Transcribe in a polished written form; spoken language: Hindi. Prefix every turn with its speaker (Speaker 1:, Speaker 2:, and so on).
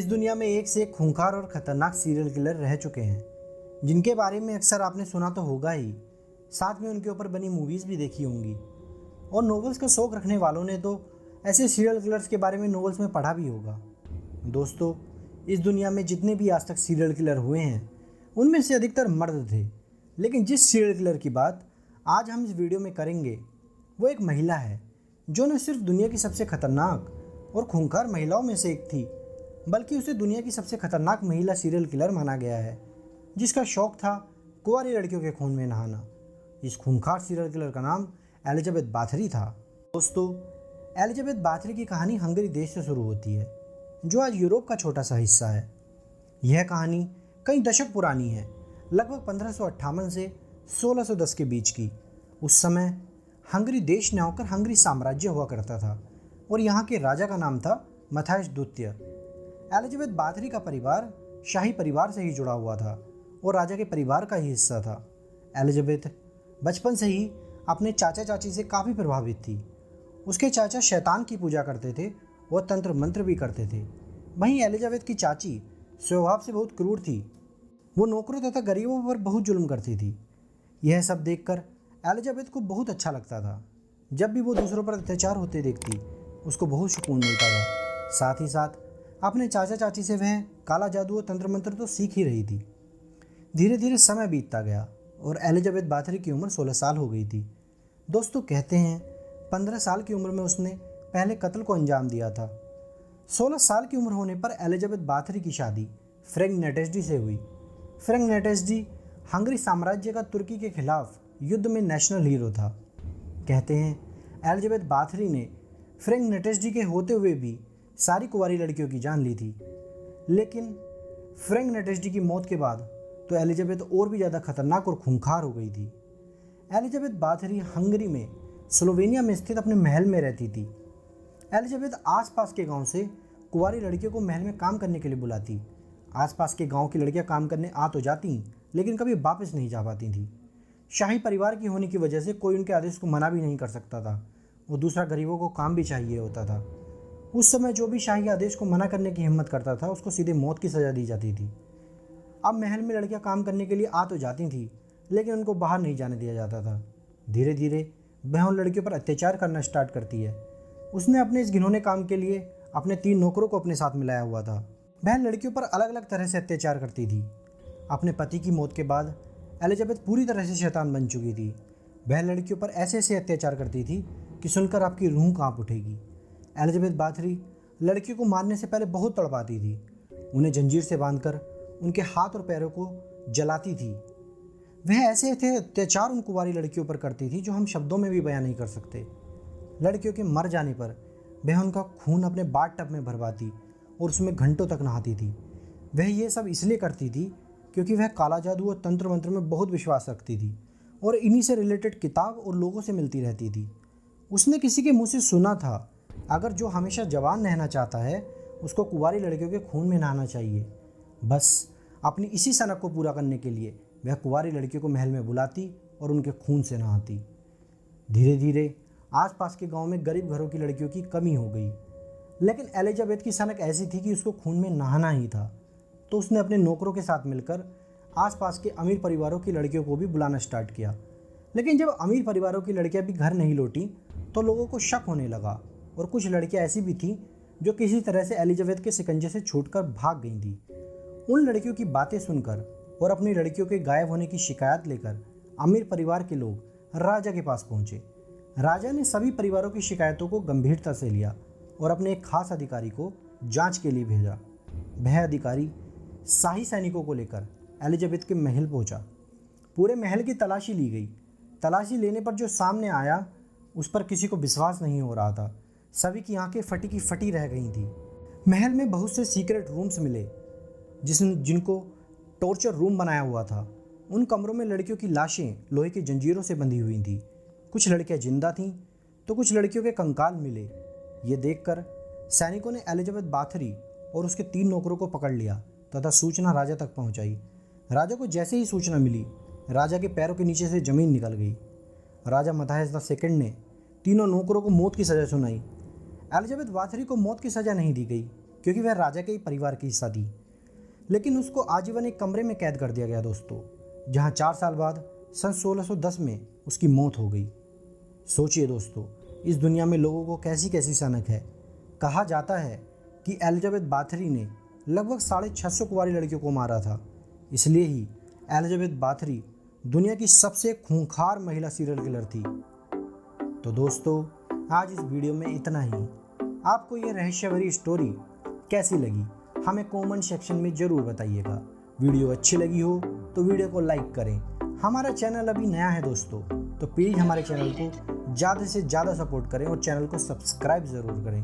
Speaker 1: इस दुनिया में एक से एक खूंखार और ख़तरनाक सीरियल किलर रह चुके हैं, जिनके बारे में अक्सर आपने सुना तो होगा ही, साथ में उनके ऊपर बनी मूवीज़ भी देखी होंगी। और नॉवेल्स का शौक़ रखने वालों ने तो ऐसे सीरियल किलर्स के बारे में नॉवेल्स में पढ़ा भी होगा। दोस्तों, इस दुनिया में जितने भी आज तक सीरियल किलर हुए हैं, उनमें से अधिकतर मर्द थे। लेकिन जिस सीरियल किलर की बात आज हम इस वीडियो में करेंगे, वो एक महिला है जो न सिर्फ दुनिया की सबसे खतरनाक और खूंखार महिलाओं में से एक थी, बल्कि उसे दुनिया की सबसे खतरनाक महिला सीरियल किलर माना गया है, जिसका शौक़ था कुंवारी लड़कियों के खून में नहाना। इस खूंखार सीरियल किलर का नाम एलिजाबेथ बाथरी था। दोस्तों, एलिजाबेथ बाथरी की कहानी हंगरी देश से शुरू होती है, जो आज यूरोप का छोटा सा हिस्सा है। यह कहानी कई दशक पुरानी है, लगभग 1558 से 1610 के बीच की। उस समय हंगरी देश ने होकर हंगरी साम्राज्य हुआ करता था और यहाँ के राजा का नाम था मथायस द्वितीय। एलिजाबेथ बाथरी का परिवार शाही परिवार से ही जुड़ा हुआ था और राजा के परिवार का ही हिस्सा था। एलिजाबेथ बचपन से ही अपने चाचा चाची से काफ़ी प्रभावित थी। उसके चाचा शैतान की पूजा करते थे और तंत्र मंत्र भी करते थे। वहीं एलिजाबेथ की चाची स्वभाव से बहुत क्रूर थी। वो नौकरों तथा गरीबों पर बहुत जुल्म करती थी। यह सब देखकर एलिजाबेथ को बहुत अच्छा लगता था। जब भी वो दूसरों पर अत्याचार होते देखती, उसको बहुत सुकून मिलता था। साथ ही साथ अपने चाचा चाची से वह काला जादू और तंत्र मंत्र तो सीख ही रही थी। धीरे धीरे समय बीतता गया और एलिजाबेथ बाथरी की उम्र 16 साल हो गई थी। दोस्तों, कहते हैं 15 साल की उम्र में उसने पहले कत्ल को अंजाम दिया था। 16 साल की उम्र होने पर एलिजाबेथ बाथरी की शादी फ्रैंक नेटेस्डी से हुई। फ्रैंक नेटेस्डी हंगरी साम्राज्य का तुर्की के खिलाफ युद्ध में नेशनल हीरो था। कहते हैं एलिजाबेथ बाथरी ने फ्रैंक नेटेस्डी के होते हुए भी सारी कुंवारी लड़कियों की जान ली थी। लेकिन फ्रैंक नेटेस्डी की मौत के बाद तो एलिजाबेथ और भी ज़्यादा खतरनाक और खूंखार हो गई थी। एलिजाबेथ बाथरी हंगरी में स्लोवेनिया में स्थित अपने महल में रहती थी। एलिजाबेथ आसपास के गांव से कुंवारी लड़कियों को महल में काम करने के लिए बुलाती। आसपास के गांव की लड़कियां काम करने आ तो जाती, लेकिन कभी वापस नहीं जा पाती थी। शाही परिवार की होने की वजह से कोई उनके आदेश को मना भी नहीं कर सकता था और दूसरा गरीबों को काम भी चाहिए होता था। उस समय जो भी शाही आदेश को मना करने की हिम्मत करता था, उसको सीधे मौत की सज़ा दी जाती थी। अब महल में लड़कियां काम करने के लिए आ तो जाती थी, लेकिन उनको बाहर नहीं जाने दिया जाता था। धीरे धीरे वह उन लड़कियों पर अत्याचार करना स्टार्ट करती है। उसने अपने इस घिनौने काम के लिए अपने 3 नौकरों को अपने साथ मिलाया हुआ था। वह लड़कियों पर अलग अलग तरह से अत्याचार करती थी। अपने पति की मौत के बाद एलिजाबेथ पूरी तरह से शैतान बन चुकी थी। वह लड़कियों पर ऐसे ऐसे अत्याचार करती थी कि सुनकर आपकी रूह कांप उठेगी। एलिजाबेथ बाथरी लड़कियों को मारने से पहले बहुत तड़पाती थी। उन्हें जंजीर से बांधकर उनके हाथ और पैरों को जलाती थी। वह ऐसे थे अत्याचार उन कुंवारी लड़कियों पर करती थी जो हम शब्दों में भी बयान नहीं कर सकते। लड़कियों के मर जाने पर वह उनका खून अपने बाथ टब में भरवाती और उसमें घंटों तक नहाती थी। वह ये सब इसलिए करती थी क्योंकि वह काला जादू और तंत्र मंत्र में बहुत विश्वास रखती थी और इन्हीं से रिलेटेड किताब और लोगों से मिलती रहती थी। उसने किसी के मुँह से सुना था, अगर जो हमेशा जवान रहना चाहता है, उसको कुंवारी लड़कियों के खून में नहाना चाहिए। बस अपनी इसी सनक को पूरा करने के लिए वह कुंवारी लड़कियों को महल में बुलाती और उनके खून से नहाती। धीरे धीरे आसपास के गांव में गरीब घरों की लड़कियों की कमी हो गई, लेकिन एलिजाबेथ की सनक ऐसी थी कि उसको खून में नहाना ही था। तो उसने अपने नौकरों के साथ मिलकर आसपास के अमीर परिवारों की लड़कियों को भी बुलाना स्टार्ट किया। लेकिन जब अमीर परिवारों की लड़कियां भी घर नहीं लौटी, तो लोगों को शक होने लगा और कुछ लड़कियां ऐसी भी थीं जो किसी तरह से एलिजाबेथ के शिकंजे से छूटकर भाग गई थी। उन लड़कियों की बातें सुनकर और अपनी लड़कियों के गायब होने की शिकायत लेकर अमीर परिवार के लोग राजा के पास पहुंचे। राजा ने सभी परिवारों की शिकायतों को गंभीरता से लिया और अपने एक खास अधिकारी को जांच के लिए भेजा। वह अधिकारी शाही सैनिकों को लेकर एलिजाबेथ के महल पहुंचा। पूरे महल की तलाशी ली गई। तलाशी लेने पर जो सामने आया, उस पर किसी को विश्वास नहीं हो रहा था। सभी की आंखें फटी की फटी रह गई थी। महल में बहुत से सीक्रेट रूम्स मिले, जिनको टॉर्चर रूम बनाया हुआ था। उन कमरों में लड़कियों की लाशें लोहे की जंजीरों से बंधी हुई थीं। कुछ लड़कियां जिंदा थीं तो कुछ लड़कियों के कंकाल मिले। ये देखकर सैनिकों ने एलिजाबेथ बाथरी और उसके 3 नौकरों को पकड़ लिया तथा सूचना राजा तक पहुंचाई। राजा को जैसे ही सूचना मिली, राजा के पैरों के नीचे से ज़मीन निकल गई। राजा मथायस II ने तीनों नौकरों को मौत की सज़ा सुनाई। एलिजाबेथ बाथरी को मौत की सज़ा नहीं दी गई, क्योंकि वह राजा के ही परिवार की हिस्सा थी। लेकिन उसको आजीवन एक कमरे में कैद कर दिया गया दोस्तों, जहां 4 साल बाद सन 1610 में उसकी मौत हो गई। सोचिए दोस्तों, इस दुनिया में लोगों को कैसी कैसी सनक है। कहा जाता है कि एलिजाबेथ बाथरी ने लगभग 650 कुंवारी लड़कियों को मारा था। इसलिए ही एलिजाबेथ बाथरी दुनिया की सबसे खूंखार महिला सीरियल किलर थी। तो दोस्तों, आज इस वीडियो में इतना ही। आपको ये रहस्यभरी स्टोरी कैसी लगी हमें कमेंट सेक्शन में ज़रूर बताइएगा। वीडियो अच्छी लगी हो तो वीडियो को लाइक करें। हमारा चैनल अभी नया है दोस्तों, तो प्लीज़ हमारे चैनल को ज़्यादा से ज़्यादा सपोर्ट करें और चैनल को सब्सक्राइब ज़रूर करें।